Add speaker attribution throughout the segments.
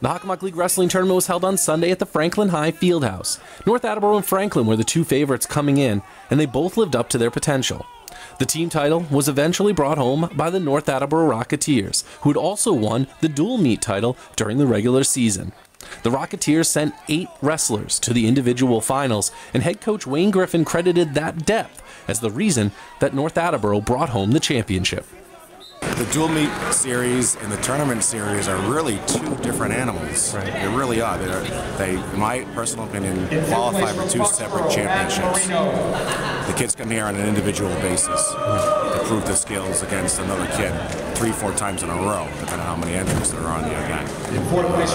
Speaker 1: The Hockomock League Wrestling Tournament was held on Sunday at the Franklin High Fieldhouse. North Attleboro and Franklin were the two favorites coming in, and they both lived up to their potential. The team title was eventually brought home by the North Attleboro Rocketeers, who had also won the dual meet title during the regular season. The Rocketeers sent 8 wrestlers to the individual finals, and head coach Wayne Griffin credited that depth as the reason that North Attleboro brought home the championship.
Speaker 2: The dual meet series and the tournament series are really two different animals.
Speaker 1: Right.
Speaker 2: They really are. They, in my personal opinion, qualify for 2 separate championships. The kids come here on an individual basis to prove their skills against another kid 3-4 times in a row, depending on how many entrants there are on the event.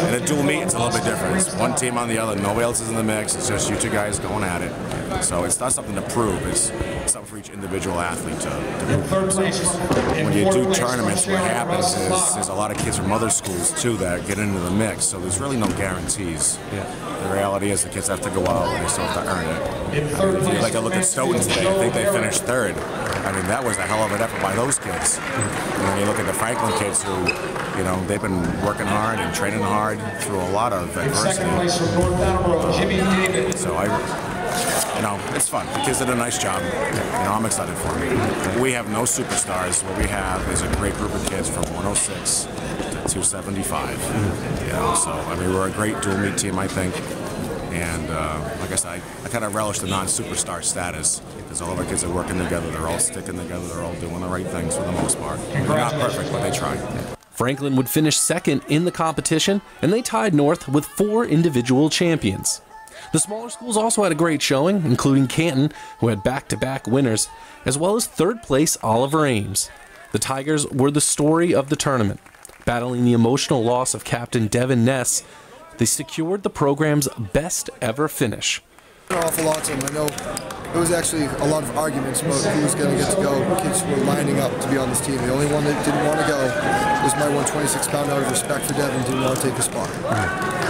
Speaker 2: In a dual meet, it's a little bit different. It's one team on the other. Nobody else is in the mix. It's just you two guys going at it. So it's not something to prove. It's something for each individual athlete to prove themselves. When you do tournaments, what happens is there's a lot of kids from other schools too that get into the mix, so there's really no guarantees. The reality is the kids have to go out and they still have to earn it. I mean, if you like to look at Stoughton today, I think they finished 3rd. I mean, that was a hell of an effort by those kids. And then you look at the Franklin kids who, you know, they've been working hard and training hard through a lot of adversity. So you know, it's fun. The kids did a nice job. You know, I'm excited for them. We have no superstars. What we have is a great group of kids from 106 to 275. You know, so I mean, we're a great dual meet team, I think. And like I said, I kind of relish the non-superstar status because all of our kids are working together. They're all sticking together. They're all doing the right things for the most part. They're not perfect, but they try.
Speaker 1: Franklin would finish 2nd in the competition, and they tied North with 4 individual champions. The smaller schools also had a great showing, including Canton, who had back-to-back winners, as well as 3rd place Oliver Ames. The Tigers were the story of the tournament. Battling the emotional loss of Captain Devin Ness, they secured the program's best ever finish.
Speaker 3: An awful lot to them. I know there was actually a lot of arguments about who was going to get to go. Kids were lining up to be on this team. The only one that didn't want to go was my 126-pounder. Out of respect for Devin, didn't want to take the spot.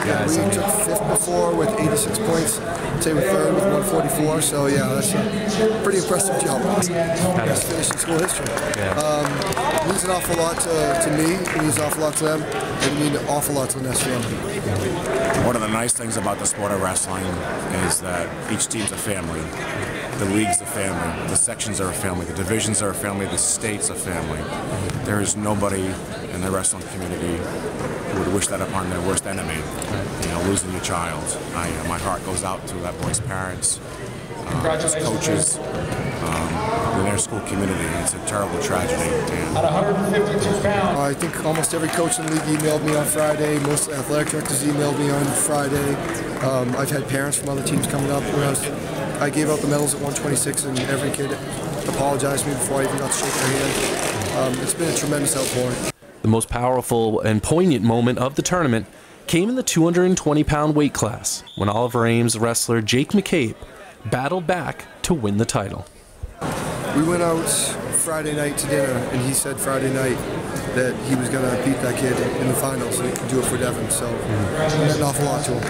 Speaker 3: We took 5th before with 86 points. Today we're 3rd with 144. So yeah, that's a pretty impressive job. Best finish in school history. It means an awful lot to me. It means an awful lot to them. It means an awful lot to the Ness family.
Speaker 2: One of the nice things about the sport of wrestling is that each team's a family. The league's a family. The sections are a family. The divisions are a family. The state's a family. There is nobody in the wrestling community who would wish that upon their worst enemy. You know, losing your child. My heart goes out to that boy's parents, his coaches, and their school community. It's a terrible tragedy. At
Speaker 3: 152 pounds. I think almost every coach in the league emailed me on Friday. Most athletic directors emailed me on Friday. I've had parents from other teams coming up. When I gave out the medals at 126, and every kid apologized to me before I even got to shake their hand. It's been a tremendous outpouring.
Speaker 1: The most powerful and poignant moment of the tournament came in the 220-pound weight class when Oliver Ames wrestler Jake McCabe battled back to win the title.
Speaker 3: We went out Friday night to dinner, and he said Friday night that he was going to beat that kid in the finals and he could do it for Devin. So it meant an awful lot to him.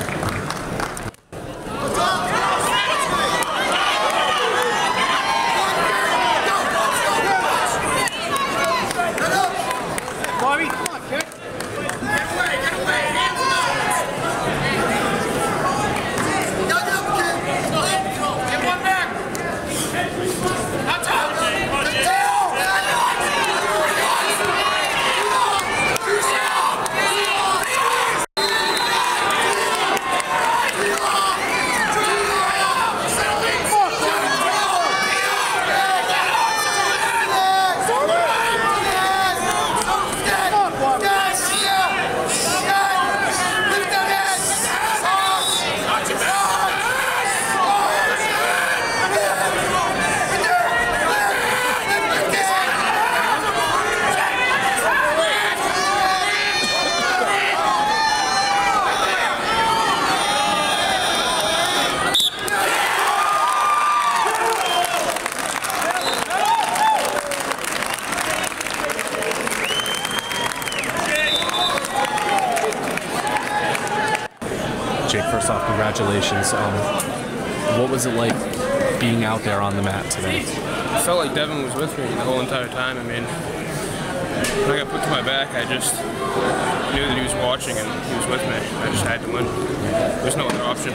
Speaker 1: Jake, first off, congratulations. What was it like being out there on the mat today?
Speaker 4: I felt like Devin was with me the whole entire time. I mean, when I got put to my back, I just knew that he was watching and he was with me. I just had to win. There's no other option.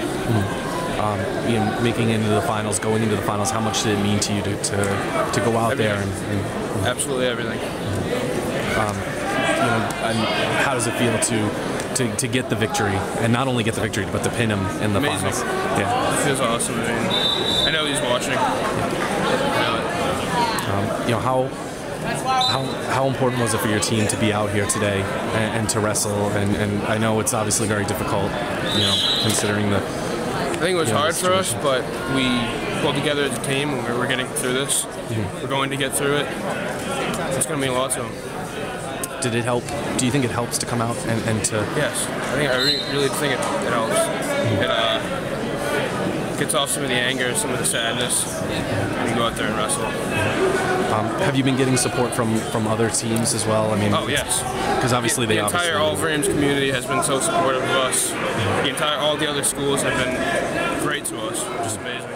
Speaker 1: You know, making it into the finals, going into the finals, how much did it mean to you to go out there and
Speaker 4: absolutely everything.
Speaker 1: You know, and how does it feel to get the victory, and not only get the victory, but to pin him in the
Speaker 4: Amazing.
Speaker 1: finals? Yeah,
Speaker 4: It feels awesome. I mean, I know he's watching. I know it.
Speaker 1: you know, how important was it for your team to be out here today and to wrestle? And I know it's obviously very difficult, you know, considering the.
Speaker 4: I think it was hard for us, but we pulled together as a team and we're getting through this. We're going to get through it. It's going to mean a lot to them.
Speaker 1: Did it help? Do you think it helps to come out and to?
Speaker 4: Yes, I really think it helps. It gets off some of the anger, some of the sadness, and you go out there and wrestle.
Speaker 1: Have you been getting support from other teams as well? I mean,
Speaker 4: oh yes,
Speaker 1: because obviously
Speaker 4: the entire All of Rams community has been so supportive of us. All the other schools have been great to us, which is amazing.